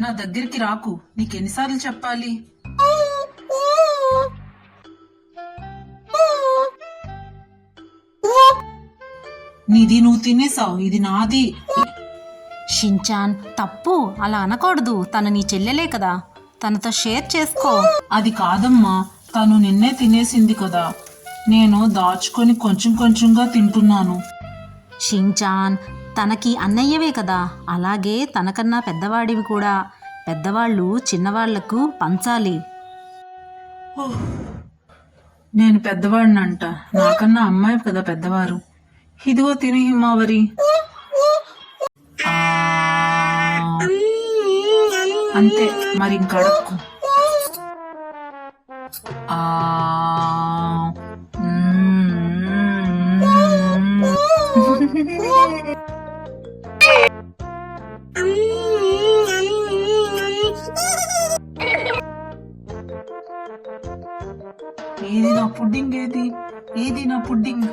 నా దగ్గరికి రాకు, నీకెన్నిసార్లు చెప్పాలి? నీది నువ్వు తినేసావు, ఇది నాది. షించాన్, తప్పు, అలా అనకూడదు. తను నీ చెల్లెలే కదా, తనతో షేర్ చేసుకో. అది కాదమ్మా, తను నిన్నే తినేసింది కదా, నేను దాచుకొని కొంచెం కొంచెంగా తింటున్నాను. షించాన్, తనకి అన్నయ్యవే కదా, అలాగే తనకన్నా పెద్దవాడివి కూడా. పెద్దవాళ్ళు చిన్నవాళ్లకు పంచాలి. నేను పెద్దవాడినంట, నాకన్నా అమ్మాయి కదా పెద్దవారు. ఇదిగో తిని హిమావరి. అంతే, మరి ఇంకడక్కు. ఏది నా పుడ్డింగ్? ఏది నా పుడ్డింగ్?